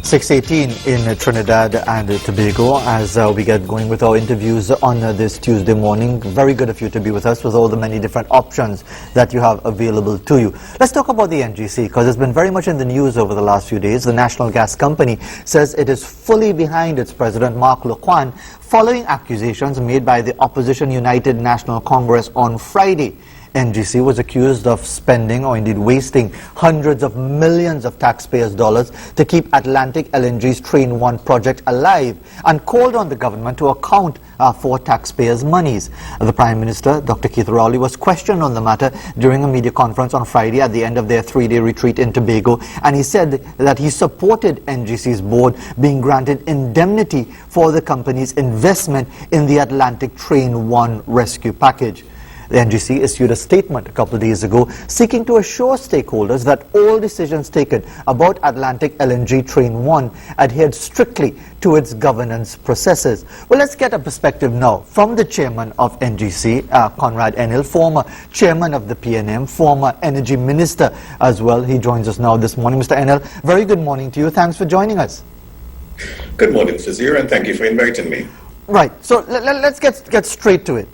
6:18 in Trinidad and Tobago as we get going with our interviews on this Tuesday morning. Very good of you to be with us with all the many different options that you have available to you. Let's talk about the NGC because it's been very much in the news over the last few days. The National Gas Company says it is fully behind its president, Mark Lequan, following accusations made by the opposition United National Congress on Friday. NGC was accused of spending or indeed wasting hundreds of millions of taxpayers' dollars to keep Atlantic LNG's Train-1 project alive and called on the government to account for taxpayers' monies. The Prime Minister, Dr. Keith Rowley, was questioned on the matter during a media conference on Friday at the end of their three-day retreat in Tobago, and he said that he supported NGC's board being granted indemnity for the company's investment in the Atlantic Train-1 rescue package. The NGC issued a statement a couple of days ago seeking to assure stakeholders that all decisions taken about Atlantic LNG Train-1 adhered strictly to its governance processes. Well, let's get a perspective now from the chairman of NGC, Conrad Enil, former chairman of the PNM, former energy minister as well. He joins us now this morning. Mr. Enil, very good morning to you. Thanks for joining us. Good morning, Fazir, and thank you for inviting me. Right, so let's get straight to it.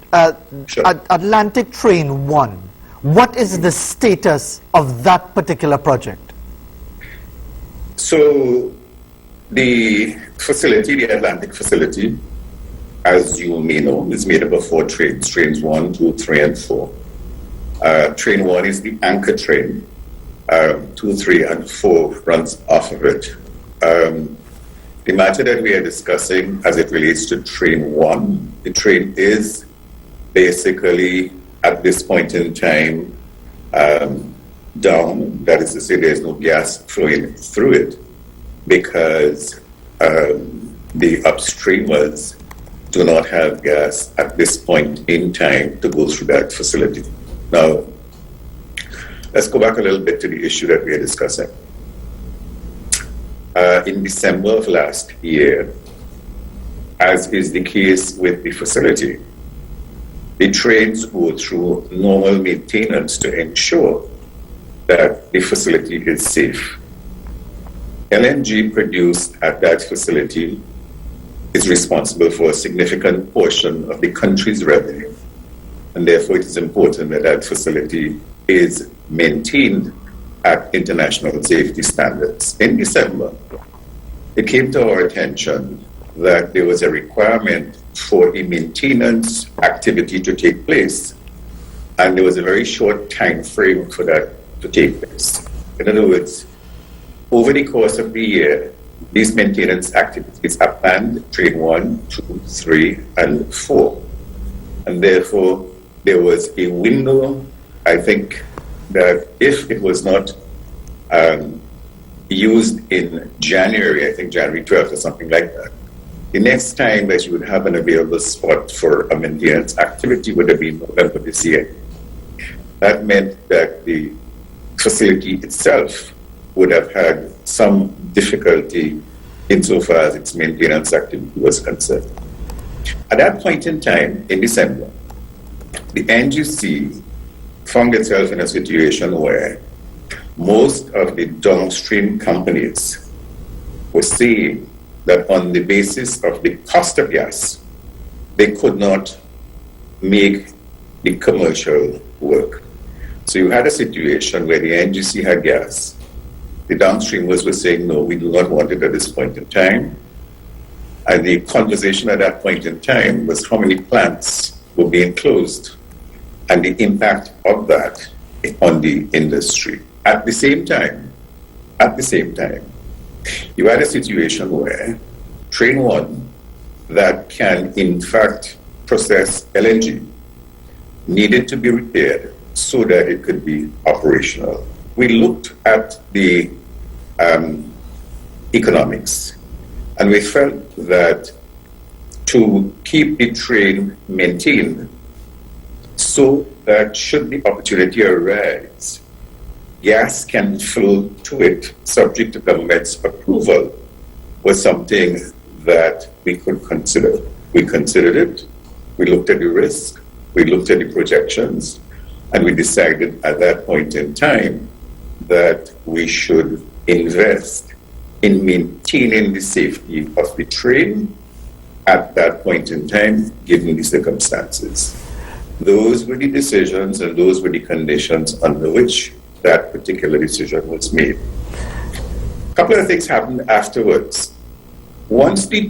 Sure. Atlantic Train-1, what is the status of that particular project? So the facility, the Atlantic facility, as you may know, is made up of 4 trains, trains 1, 2, 3, and 4. Train 1 is the anchor train. 2, 3, and 4 runs off of it. The matter that we are discussing as it relates to Train 1, the train is basically at this point in time down. That is to say, there's no gas flowing through it because the upstreamers do not have gas at this point in time to go through that facility. Now, let's go back a little bit to the issue that we are discussing. In December of last year, as is the case with the facility, the trains go through normal maintenance to ensure that the facility is safe. LNG produced at that facility is responsible for a significant portion of the country's revenue, and therefore it is important that that facility is maintained at international safety standards. In December, it came to our attention that there was a requirement for a maintenance activity to take place, and there was a very short time frame for that to take place. In other words, over the course of the year, these maintenance activities are planned, Train 1, 2, 3, and 4. And therefore, there was a window, I think, that if it was not used in January, I think January 12th or something like that, the next time that you would have an available spot for a maintenance activity would have been November this year. That meant that the facility itself would have had some difficulty insofar as its maintenance activity was concerned. At that point in time, in December, the NGC found itself in a situation where most of the downstream companies were saying that on the basis of the cost of gas, they could not make the commercial work. So you had a situation where the NGC had gas. The downstreamers were saying, no, we do not want it at this point in time. And the conversation at that point in time was how many plants were being closed and the impact of that on the industry. At the same time, you had a situation where Train 1, that can in fact process LNG, needed to be repaired so that it could be operational. We looked at the economics, and we felt that to keep the train maintained so that should the opportunity arise, gas can flow to it subject to government's approval was something that we could consider. We considered it, we looked at the risk, we looked at the projections, and we decided at that point in time that we should invest in maintaining the safety of the train at that point in time, given the circumstances. Those were the decisions and those were the conditions under which that particular decision was made. A couple of things happened afterwards. Once the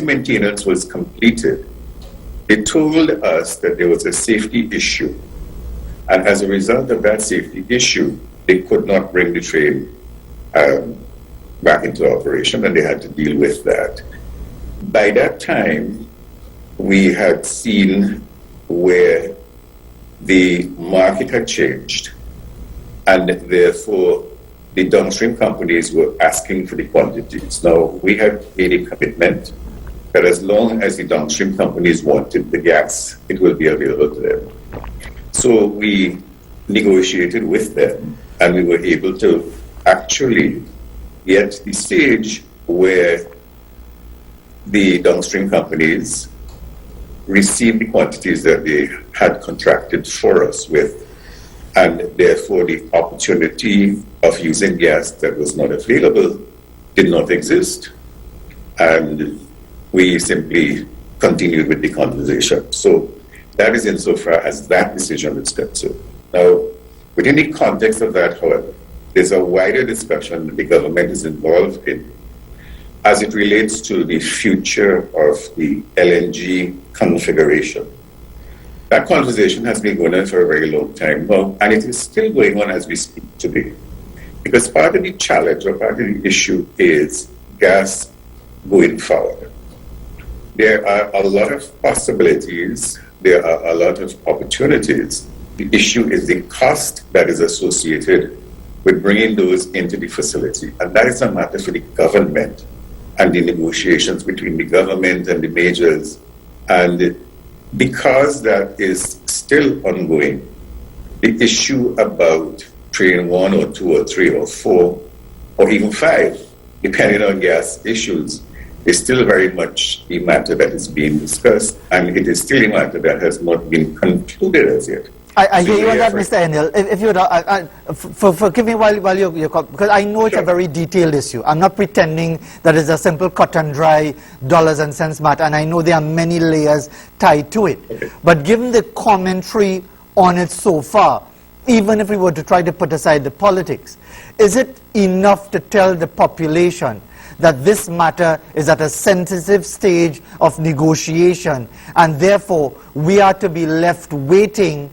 maintenance was completed, they told us that there was a safety issue. And as a result of that safety issue, they could not bring the train back into operation, and they had to deal with that. By that time, we had seen where the market had changed, and therefore the downstream companies were asking for the quantities. Now, we had made a commitment that as long as the downstream companies wanted the gas, it will be available to them. So we negotiated with them, and we were able to actually get the stage where the downstream companies received the quantities that they had contracted for us with, and therefore the opportunity of using gas that was not available did not exist. And we simply continued with the conversation. So that is insofar as that decision is concerned. Now, within the context of that, however, there's a wider discussion that the government is involved in as it relates to the future of the LNG configuration. That conversation has been going on for a very long time now, and it is still going on as we speak today. Because part of the challenge or part of the issue is gas going forward. There are a lot of possibilities, there are a lot of opportunities. The issue is the cost that is associated with bringing those into the facility. And that is a matter for the government and the negotiations between the government and the majors. And because that is still ongoing, the issue about Train 1 or 2 or 3 or 4 or even 5, depending on gas issues, is still very much a matter that is being discussed, and it is still a matter that has not been concluded as yet. I hear you on that, Mr. Enel. If you would, forgive me while you're because I know it's a very detailed issue. I'm not pretending that it's a simple cut and dry dollars and cents matter, and I know there are many layers tied to it. Okay. But given the commentary on it so far, even if we were to try to put aside the politics, is it enough to tell the population that this matter is at a sensitive stage of negotiation, and therefore we are to be left waiting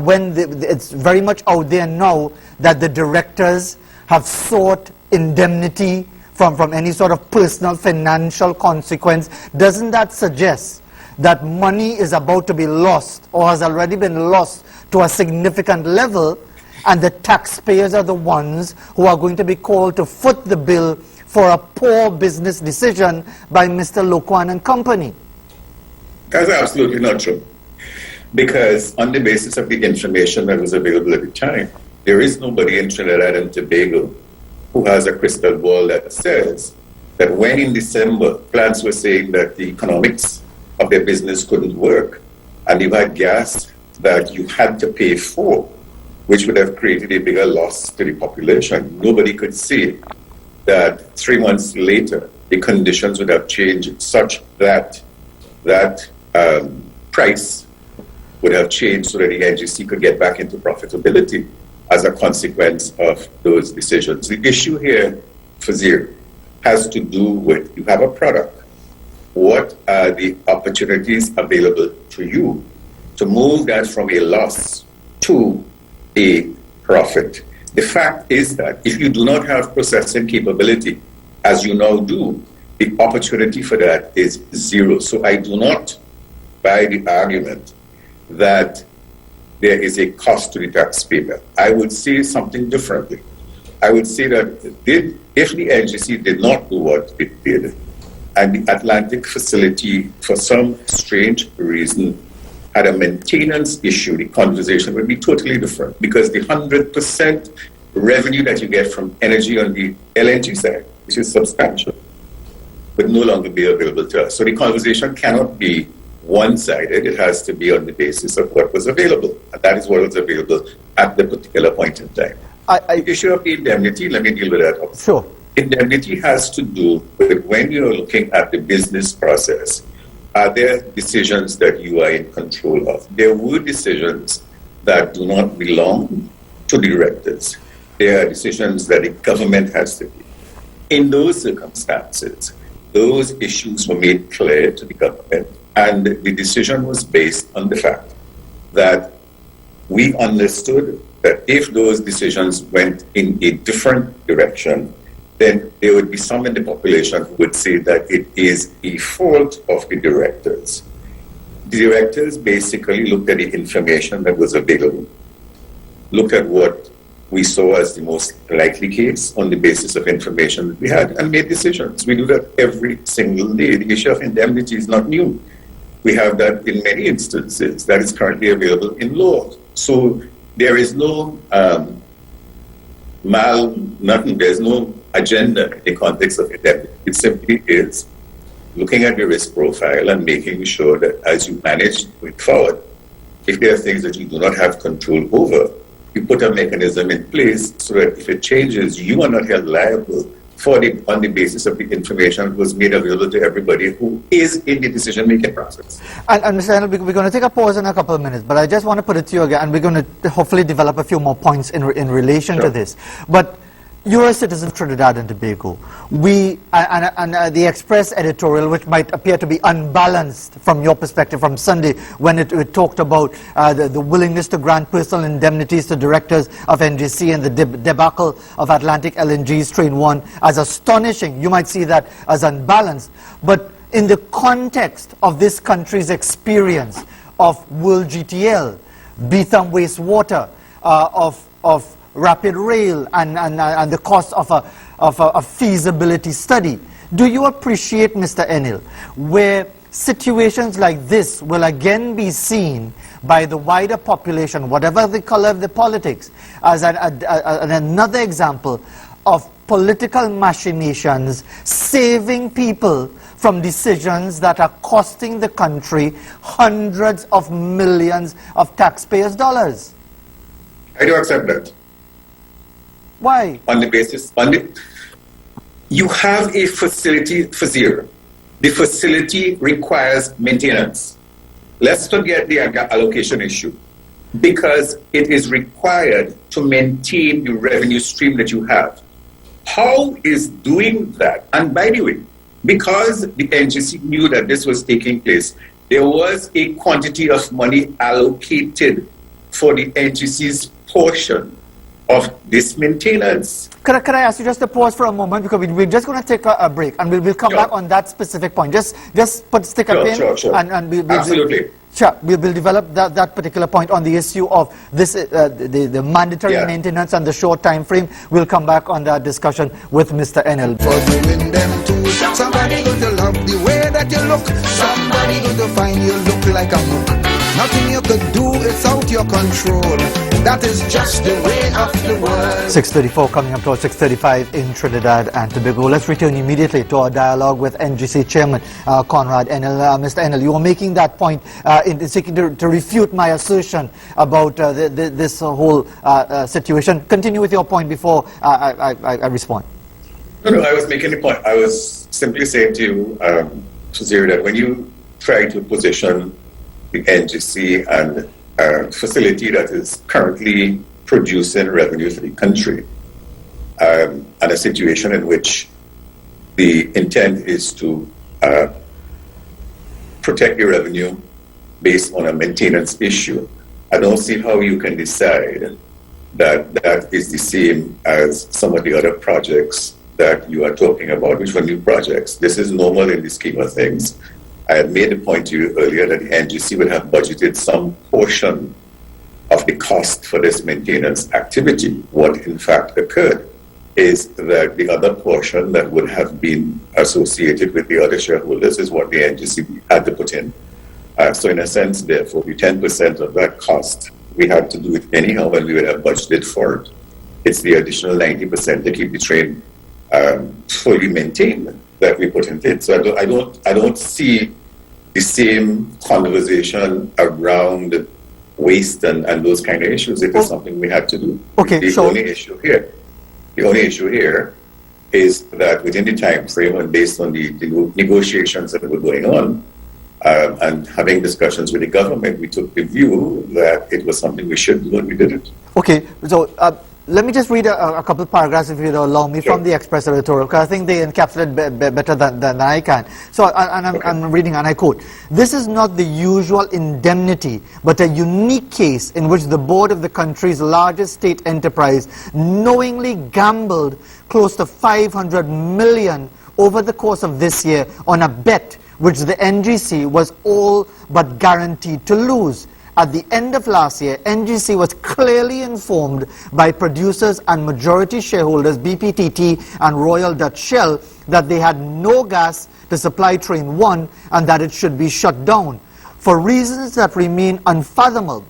when it's very much out there now that the directors have sought indemnity from any sort of personal financial consequence? Doesn't that suggest that money is about to be lost or has already been lost to a significant level, and the taxpayers are the ones who are going to be called to foot the bill for a poor business decision by Mr. Lokwan and company? That's absolutely not true. Because on the basis of the information that was available at the time, there is nobody in Trinidad and Tobago who has a crystal ball that says that when in December plants were saying that the economics of their business couldn't work, and you had gas that you had to pay for, which would have created a bigger loss to the population. Nobody could see that 3 months later, the conditions would have changed such that that price would have changed so that the NGC could get back into profitability as a consequence of those decisions. The issue here, Fazir, has to do with you have a product. What are the opportunities available to you to move that from a loss to a profit? The fact is that if you do not have processing capability, as you now do, the opportunity for that is zero. So I do not buy the argument that there is a cost to the taxpayer. I would say something differently. I would say that if the NGC did not do what it did, and the Atlantic facility, for some strange reason, had a maintenance issue, the conversation would be totally different, because the 100% revenue that you get from energy on the LNG side, which is substantial, would no longer be available to us. So the conversation cannot be one-sided. It has to be on the basis of what was available, and that is what was available at the particular point in time. The issue of indemnity, let me deal with that. Sure. Indemnity has to do with when you're looking at the business process. Are there decisions that you are in control of? There were decisions that do not belong to the directors. There are decisions that the government has to take. In those circumstances, those issues were made clear to the government, and the decision was based on the fact that we understood that if those decisions went in a different direction, then there would be some in the population who would say that it is a fault of the directors. The directors basically looked at the information that was available, looked at what we saw as the most likely case on the basis of information that we had, and made decisions. We do that every single day. The issue of indemnity is not new. We have that in many instances that is currently available in law. So there is no there's no agenda in the context of indemnity. It simply is looking at your risk profile and making sure that as you manage going forward, if there are things that you do not have control over, you put a mechanism in place so that if it changes, you are not held liable on the basis of the information that was made available to everybody who is in the decision-making process. And Mr. Enel, we're going to take a pause in a couple of minutes, but I just want to put it to you again, and we're going to hopefully develop a few more points in relation to this. But you're a citizen of Trinidad and Tobago. The Express editorial, which might appear to be unbalanced from your perspective from Sunday, when it talked about the willingness to grant personal indemnities to directors of NGC and the debacle of Atlantic LNG's Train-1 as astonishing. You might see that as unbalanced. But in the context of this country's experience of World GTL, Beetham Wastewater, of rapid rail and the cost of a feasibility study. Do you appreciate, Mr. Enel, where situations like this will again be seen by the wider population, whatever the color of the politics, as another example of political machinations saving people from decisions that are costing the country hundreds of millions of taxpayers' dollars? I do accept that. Why? On the basis, you have a facility for zero. The facility requires maintenance. Let's forget the allocation issue, because it is required to maintain the revenue stream that you have. How is doing that? And by the way, because the NGC knew that this was taking place, there was a quantity of money allocated for the NGC's portion of this maintenance. Could I ask you just to pause for a moment, because we're just going to take a break, and we'll come back on that specific point. Just stick a pin. Sure. And we'll Absolutely. We'll develop that particular point on the issue of this, the mandatory maintenance and the short time frame. We'll come back on that discussion with Mr. Enel. For doing them too. Somebody going to love the way that you look. Somebody going to find you look like a mook. Nothing you could do, it's out your control. That is just the way of the world. 6:34 coming up to 6:35 in Trinidad and Tobago. Let's return immediately to our dialogue with NGC Chairman Conrad Enel. Mr. Enel, you were making that point in seeking to refute my assertion about this whole situation. Continue with your point before I respond. No, I was making a point. I was simply saying to you, Suzir, that when you try to position the NGC and a facility that is currently producing revenue for the country, and a situation in which the intent is to protect the revenue based on a maintenance issue, I don't see how you can decide that that is the same as some of the other projects that you are talking about, which were new projects. This is normal in the scheme of things. I had made the point to you earlier that the NGC would have budgeted some portion of the cost for this maintenance activity. What in fact occurred is that the other portion that would have been associated with the other shareholders is what the NGC had to put in. So in a sense, therefore, the 10% of that cost, we had to do it anyhow when we would have budgeted for it. It's the additional 90% to keep the train fully maintained that we put in it. So I don't see the same conversation around waste and those kind of issues. It is something we had to do. Okay, the only issue here is that within the time frame and based on the negotiations that were going on and having discussions with the government, we took the view that it was something we should do and we did it. Okay, so let me just read a couple of paragraphs, if you'd allow me, from the Express editorial, because I think they encapsulate better than I can. So, I'm reading, and I quote, "This is not the usual indemnity, but a unique case in which the board of the country's largest state enterprise knowingly gambled close to 500 million over the course of this year on a bet which the NGC was all but guaranteed to lose. At the end of last year, NGC was clearly informed by producers and majority shareholders BPTT and Royal Dutch Shell that they had no gas to supply Train-1 and that it should be shut down. For reasons that remain unfathomable,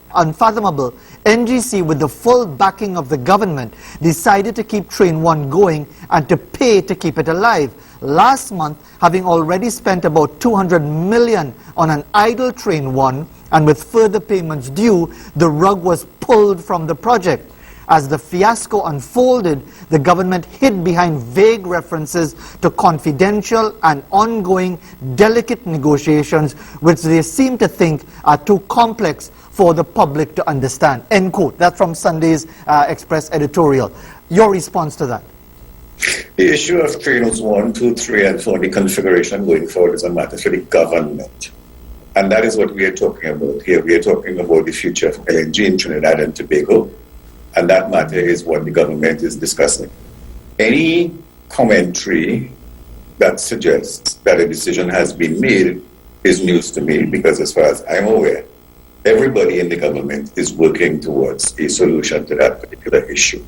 NGC, with the full backing of the government, decided to keep Train-1 going and to pay to keep it alive. Last month, having already spent about 200 million on an idle Train-1, and with further payments due, the rug was pulled from the project. As the fiasco unfolded, the government hid behind vague references to confidential and ongoing delicate negotiations, which they seem to think are too complex for the public to understand." End quote. That's from Sunday's Express editorial. Your response to that? The issue of Trains 1, 2, 3, and 4, the configuration going forward is a matter for the government. And that is what we are talking about here. We are talking about the future of LNG in Trinidad and Tobago. And that matter is what the government is discussing. Any commentary that suggests that a decision has been made is news to me, because as far as I'm aware, everybody in the government is working towards a solution to that particular issue.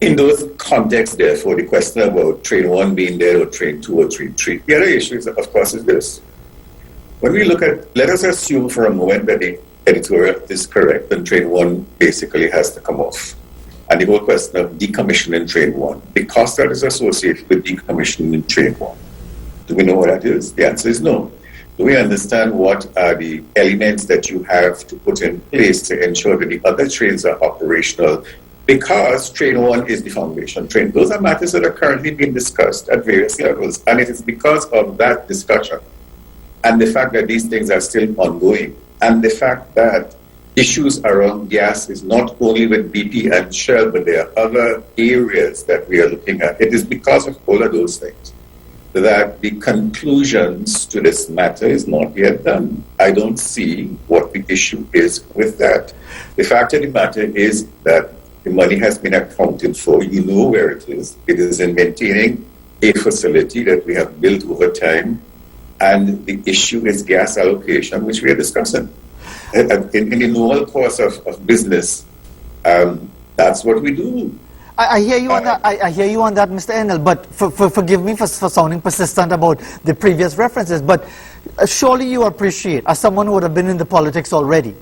In those contexts, therefore, the question about Train-1 being there or Train-2 or Train-3, the other issue is, of course, is this. When we look at, let us assume for a moment that the editorial is correct and Train-1 basically has to come off. And the whole question of decommissioning Train-1, the cost that is associated with decommissioning Train-1. Do we know what that is? The answer is no. Do we understand what are the elements that you have to put in place to ensure that the other trains are operational? Because Train-1 is the foundation train. Those are matters that are currently being discussed at various levels. And it is because of that discussion and the fact that these things are still ongoing, and the fact that issues around gas is not only with BP and Shell, but there are other areas that we are looking at. It is because of all of those things that the conclusions to this matter is not yet done. I don't see what the issue is with that. The fact of the matter is that the money has been accounted for. You know where it is. It is in maintaining a facility that we have built over time. And the issue is gas allocation, which we are discussing. In the normal course of business, that's what we do. I hear you on that. I hear you on that, Mr. Enel. But forgive me for sounding persistent about the previous references. But surely you appreciate, as someone who would have been in the politics already,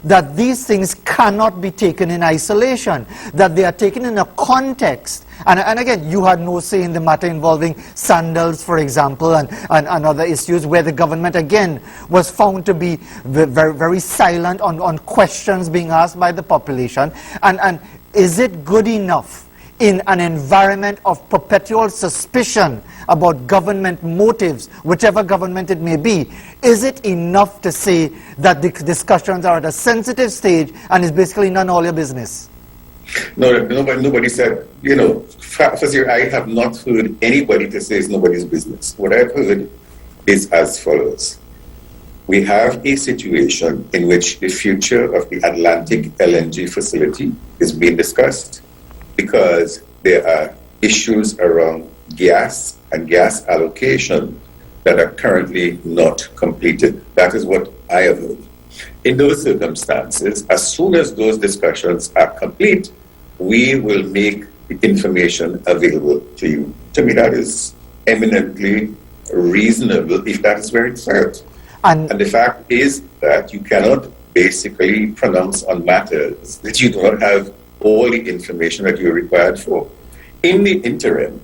that these things cannot be taken in isolation, that they are taken in a context. And again, you had no say in the matter involving sandals, for example, and other issues where the government, again, was found to be very, very silent on questions being asked by the population. And is it good enough in an environment of perpetual suspicion about government motives, whichever government it may be, is it enough to say that the discussions are at a sensitive stage and is basically none all your business? No, nobody said, Fazir, I have not heard anybody to say it's nobody's business. What I've heard is as follows. We have a situation in which the future of the Atlantic LNG facility is being discussed because there are issues around gas and gas allocation that are currently not completed. That is what I have heard. In those circumstances, as soon as those discussions are complete, we will make the information available to you. To me, that is eminently reasonable if that is where it's at. And the fact is that you cannot basically pronounce on matters that you do not have all the information that you're required for. In the interim,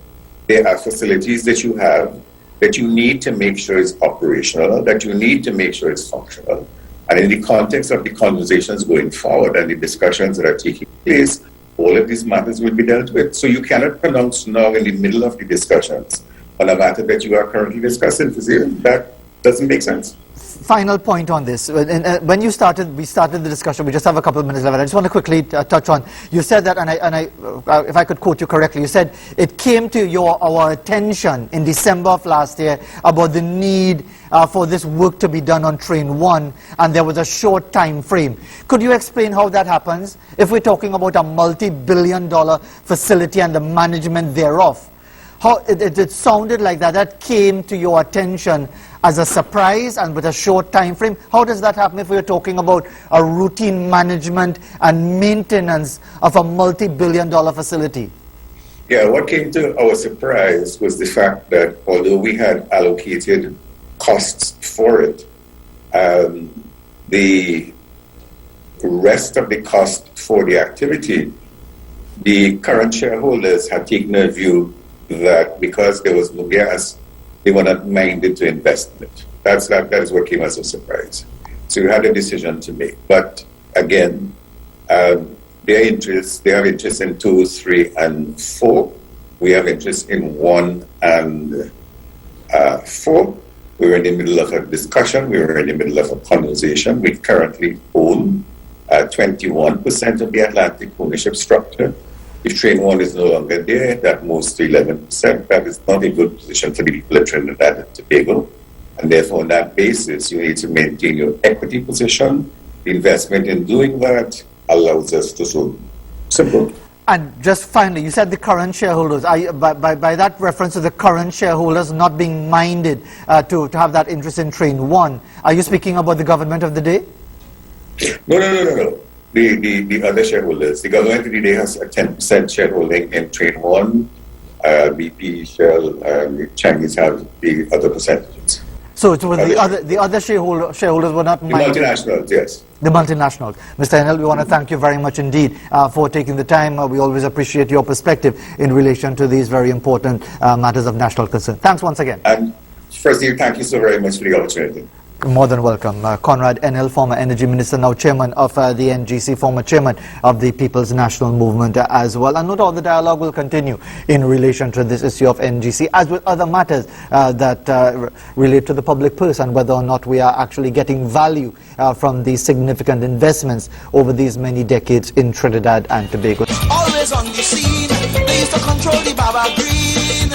there are facilities that you have that you need to make sure is operational, that you need to make sure is functional. And in the context of the conversations going forward and the discussions that are taking place, all of these matters will be dealt with. So you cannot pronounce now in the middle of the discussions on a matter that you are currently discussing. That doesn't make sense. Final point on this. When we started the discussion, we just have a couple of minutes left. I just want to quickly touch on, you said that, and if I could quote you correctly, you said it came to our attention in December of last year about the need for this work to be done on Train-1, and there was a short time frame. Could you explain how that happens if we're talking about a multi-billion-dollar facility and the management thereof? How it sounded like that came to your attention as a surprise and with a short time frame. How does that happen if we're talking about a routine management and maintenance of a multi-billion-dollar facility? Yeah, what came to our surprise was the fact that although we had allocated costs for it, the rest of the cost for the activity, the current shareholders had taken a view that because there was no gas, they were not minded to invest in it. That is what came as a surprise. So we had a decision to make. But again, they have interest in 2, 3, and 4. We have interest in 1 and 4. We were in the middle of a discussion. We were in the middle of a conversation. We currently own 21% of the Atlantic ownership structure. If Train-1 is no longer there, that moves to 11%. That is not a good position for the people of Trinidad and Tobago. And therefore, on that basis, you need to maintain your equity position. The investment in doing that allows us to so simple. And just finally, you said the current shareholders. By that reference to the current shareholders not being minded to have that interest in Train-1, are you speaking about the government of the day? No. The other shareholders. The government of the day has a 10% shareholding in Train-1. BP, Shell, the Chinese have the other percentages. So it was the other shareholders were not minded. The multinationals, yes. The multinationals. Mr. Enel, we want to thank you very much indeed for taking the time. We always appreciate your perspective in relation to these very important matters of national concern. Thanks once again. And firstly, thank you so very much for the opportunity. More than welcome. Conrad Enel, former Energy Minister, now Chairman of the NGC, former Chairman of the People's National Movement as well. And no doubt the dialogue will continue in relation to this issue of NGC, as with other matters that relate to the public purse and whether or not we are actually getting value from these significant investments over these many decades in Trinidad and Tobago. Always on the scene, they used to control the Baba Green.